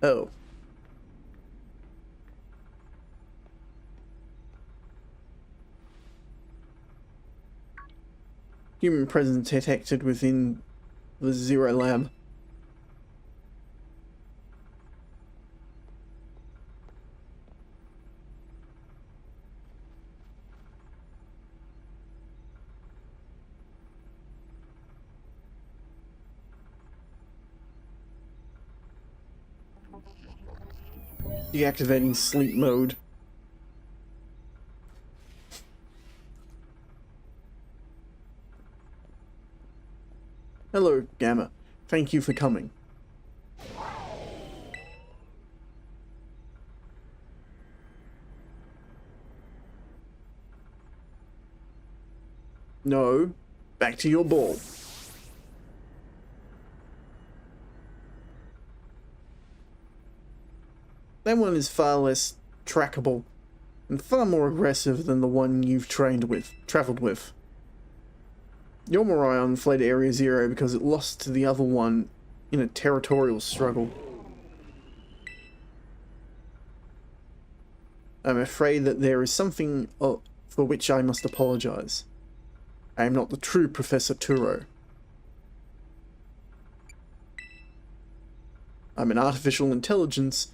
Oh. Human presence detected within the Zero Lab. Deactivating sleep mode. Hello, Gamma. Thank you for coming. No. Back to your ball. That one is far less trackable and far more aggressive than the one you've traveled with. Your Morion fled Area Zero because it lost to the other one in a territorial struggle. I'm afraid that there is something for which I must apologize. I am not the true Professor Turo. I'm an artificial intelligence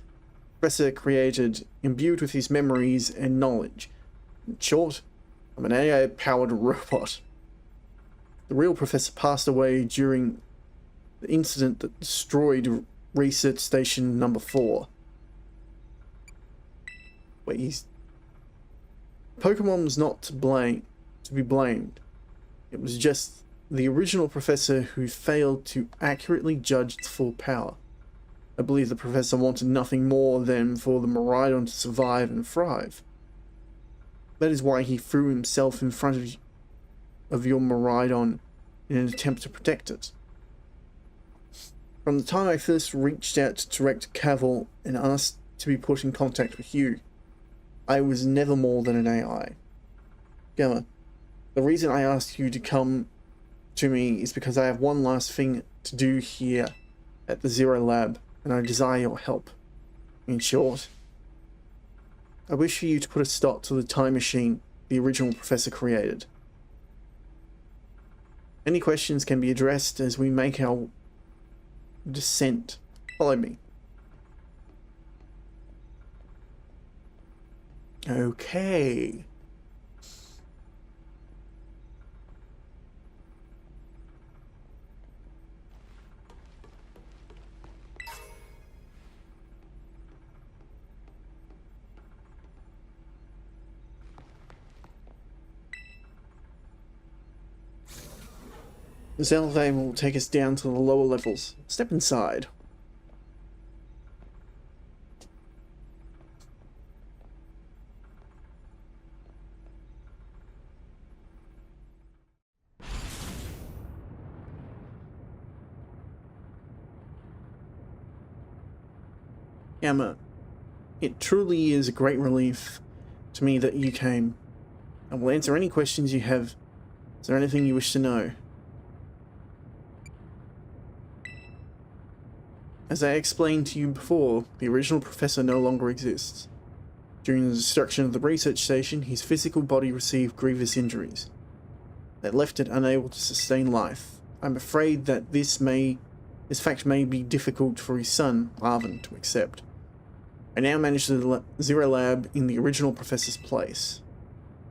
professor created, imbued with his memories and knowledge. In short, I'm an AI-powered robot. The real professor passed away during the incident that destroyed Research Station number 4. Wait, Pokemon was not to be blamed. It was just the original professor who failed to accurately judge its full power. I believe the professor wanted nothing more than for the Miraidon to survive and thrive. That is why he threw himself in front of your Miraidon in an attempt to protect it. From the time I first reached out to Director Cavil and asked to be put in contact with you, I was never more than an AI. Gamma, the reason I asked you to come to me is because I have one last thing to do here at the Zero Lab, and I desire your help. In short, I wish for you to put a stop to the time machine the original professor created. Any questions can be addressed as we make our descent. Follow me. Okay. This elevator will take us down to the lower levels. Step inside. Emma, it truly is a great relief to me that you came. I will answer any questions you have. Is there anything you wish to know? As I explained to you before, the original professor no longer exists. During the destruction of the research station, his physical body received grievous injuries that left it unable to sustain life. I'm afraid that this fact may be difficult for his son, Arvin, to accept. I now manage the Zero Lab in the original professor's place.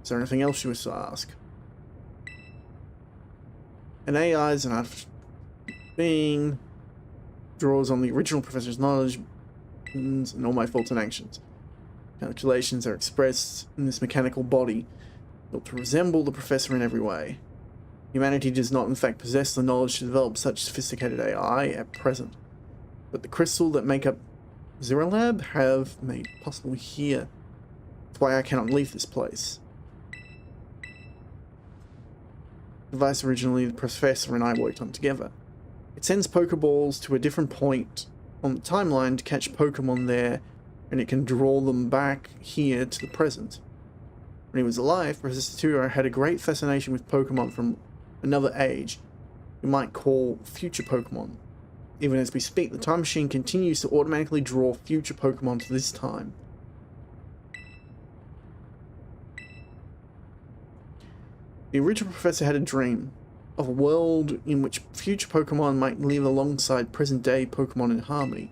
Is there anything else you wish to ask? An AI is an artificial being, draws on the original professor's knowledge and all my thoughts and actions. Calculations are expressed in this mechanical body, built to resemble the professor in every way. Humanity does not in fact possess the knowledge to develop such sophisticated AI at present, but the crystal that make up Zero Lab have made possible here. That's why I cannot leave this place. The device originally the professor and I worked on together. It sends Pokeballs to a different point on the timeline to catch Pokemon there, and it can draw them back here to the present. When he was alive, Professor Turo had a great fascination with Pokemon from another age, you might call future Pokemon. Even as we speak, the time machine continues to automatically draw future Pokemon to this time. The original professor had a dream of a world in which future Pokemon might live alongside present-day Pokemon in harmony.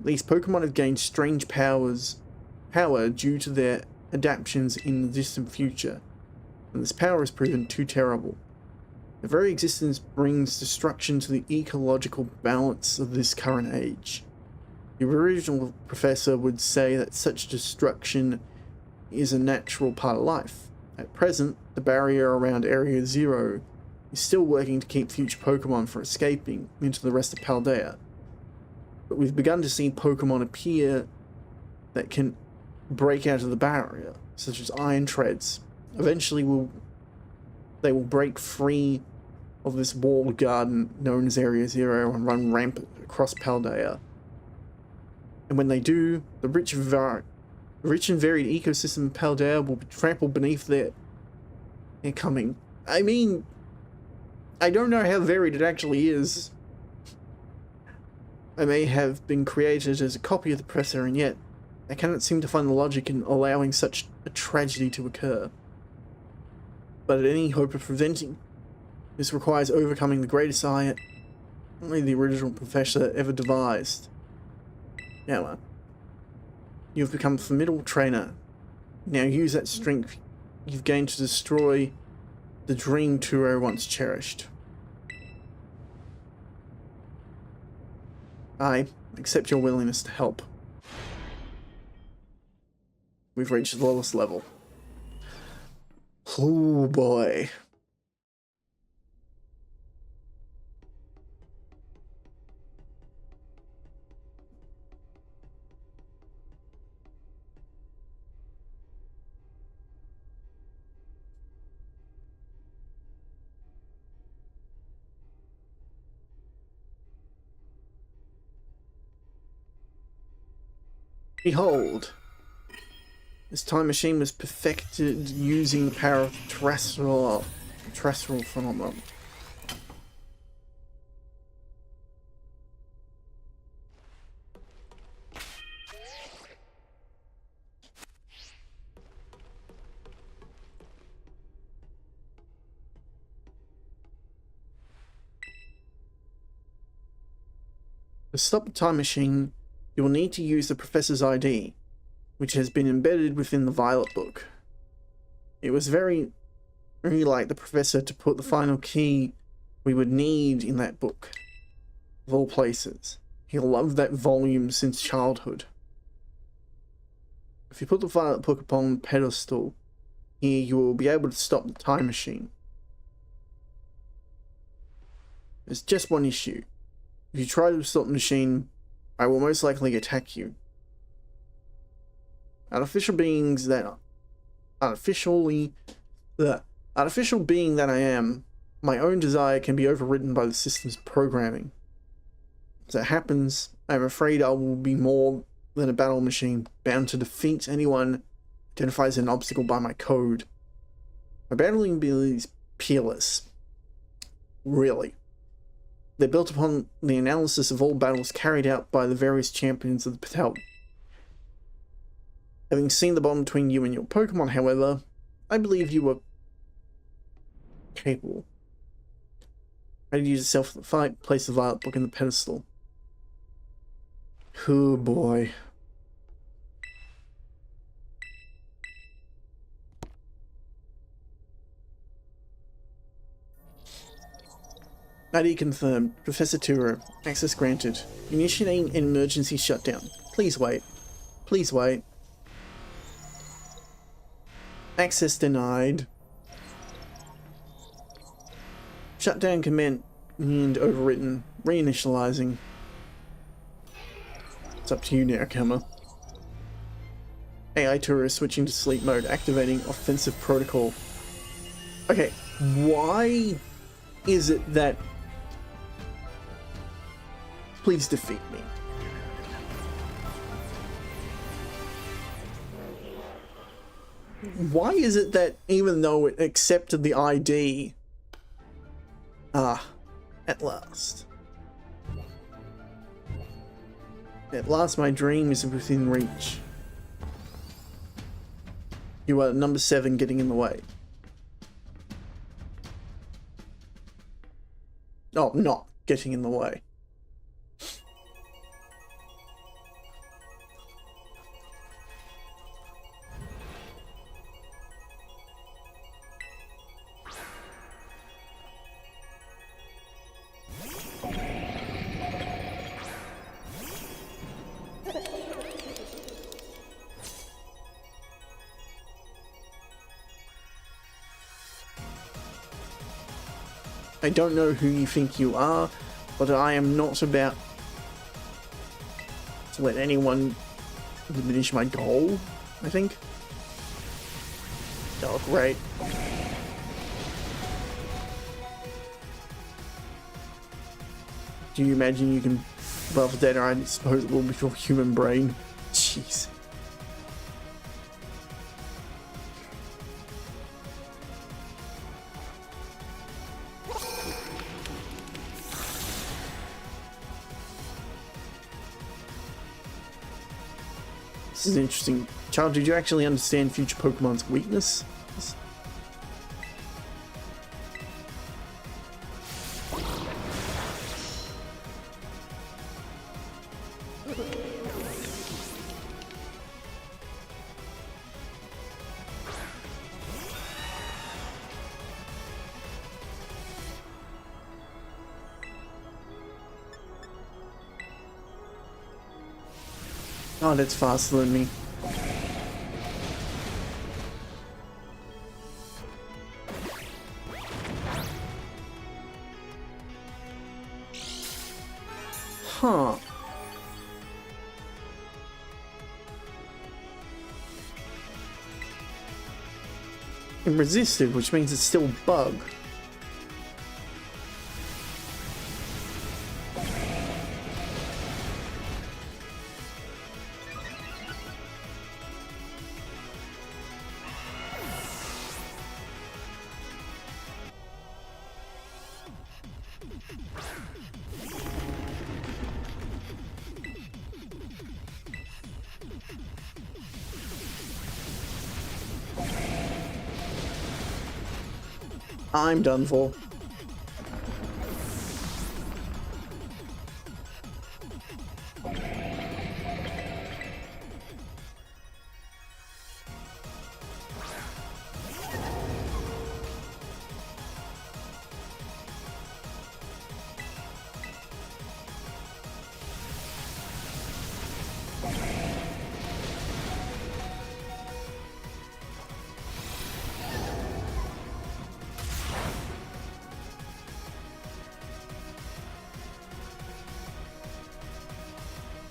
These Pokemon have gained strange power due to their adaptations in the distant future, and this power has proven too terrible. Their very existence brings destruction to the ecological balance of this current age. The original professor would say that such destruction is a natural part of life. At present, the barrier around Area Zero is still working to keep future Pokemon from escaping into the rest of Paldea. But we've begun to see Pokemon appear that can break out of the barrier, such as Iron Treads. Eventually they will break free of this walled garden known as Area Zero and run rampant across Paldea. And when they do, the rich and varied ecosystem of Paldea will be trampled beneath their coming. I mean, I don't know how varied it actually is. I may have been created as a copy of the Professor, and yet I cannot seem to find the logic in allowing such a tragedy to occur. But any hope of preventing this requires overcoming the greatest eye only the original Professor ever devised. Now, you have become a formidable trainer. Now use that strength you've gained to destroy the dream Turo once cherished. I accept your willingness to help. We've reached the lowest level. Oh boy. Behold, this time machine was perfected using the power of terrestrial phenomenon. To stop the time machine, you will need to use the Professor's ID, which has been embedded within the Violet Book. It was very like the Professor to put the final key we would need in that book. Of all places. He loved that volume since childhood. If you put the Violet Book upon the pedestal, here you will be able to stop the time machine. There's just one issue. If you try to stop the machine, I will most likely attack you. Artificial being that I am, my own desire can be overridden by the system's programming. As it happens, I am afraid I will be more than a battle machine, bound to defeat anyone who identifies an obstacle by my code. My battling ability is peerless. Really. They're built upon the analysis of all battles carried out by the various champions of the Patel. Having seen the bond between you and your Pokemon, however, I believe you were capable. Ready to use yourself for the fight, place the Violet Book in the pedestal. Oh boy. ID confirmed. Professor Turo. Access granted. Initiating an emergency shutdown. Please wait. Please wait. Access denied. Shutdown command overwritten. Reinitializing. It's up to you now, Kama. AI Turo switching to sleep mode. Activating offensive protocol. Okay, why is it that... Please defeat me. Why is it that even though it accepted the ID... at last. At last, my dream is within reach. You are number 7 getting in the way. Oh, not getting in the way. I don't know who you think you are, but I am not about to let anyone diminish my goal, I think. Oh, great. Do you imagine you can buff data and disposable with your human brain? Jeez. This is interesting. Child, did you actually understand future Pokemon's weakness? Oh, that's faster than me. Huh. It resisted, which means it's still bug. I'm done for.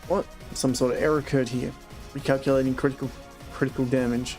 What? Some sort of error occurred here. Recalculating critical damage.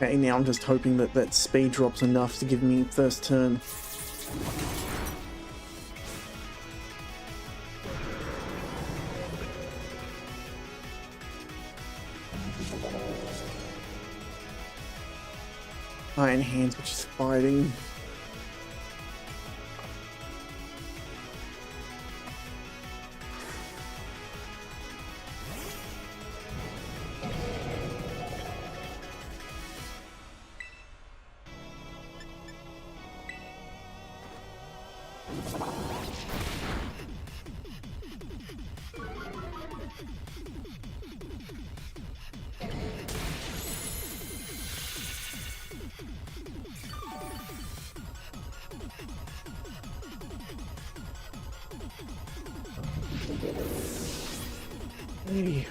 Okay, now I'm just hoping that that speed drop's enough to give me first turn. Iron Hands, which is fighting. Hey.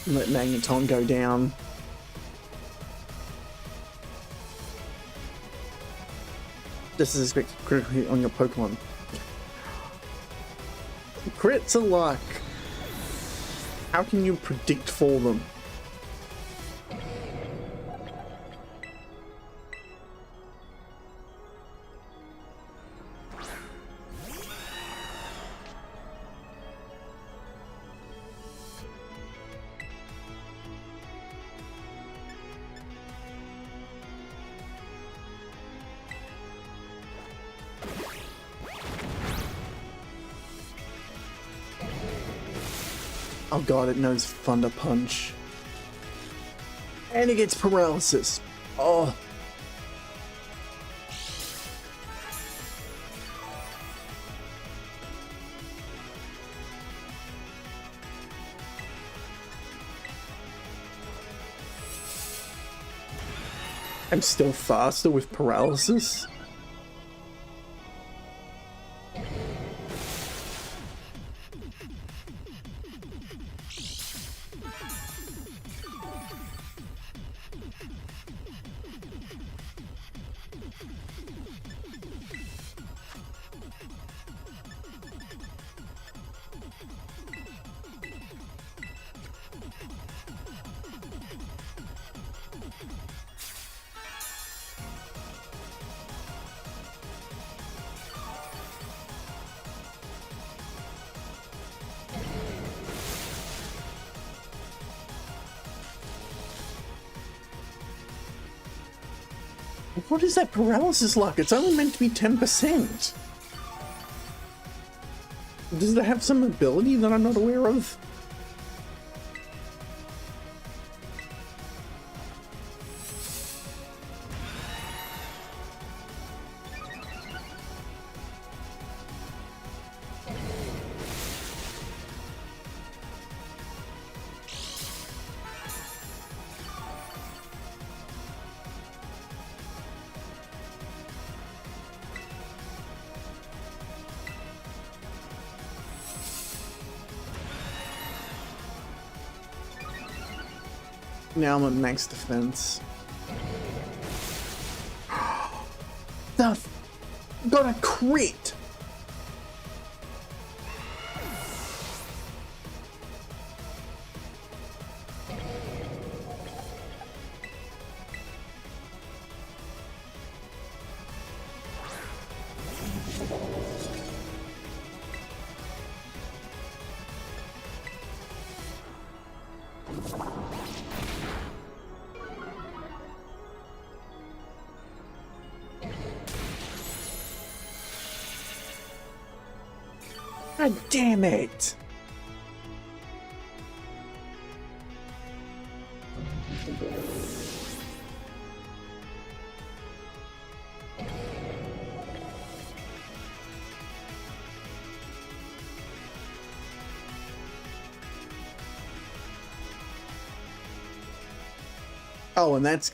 Let Magneton go down. This is critical hit on your Pokemon. Crits are luck. How can you predict for them? Oh god, it knows Thunder Punch. And it gets paralysis. Oh. I'm still faster with paralysis. What is that paralysis luck? It's only meant to be 10%. Does it have some ability that I'm not aware of? Now I'm at max defense. Got a crit! God damn it! Oh, and that's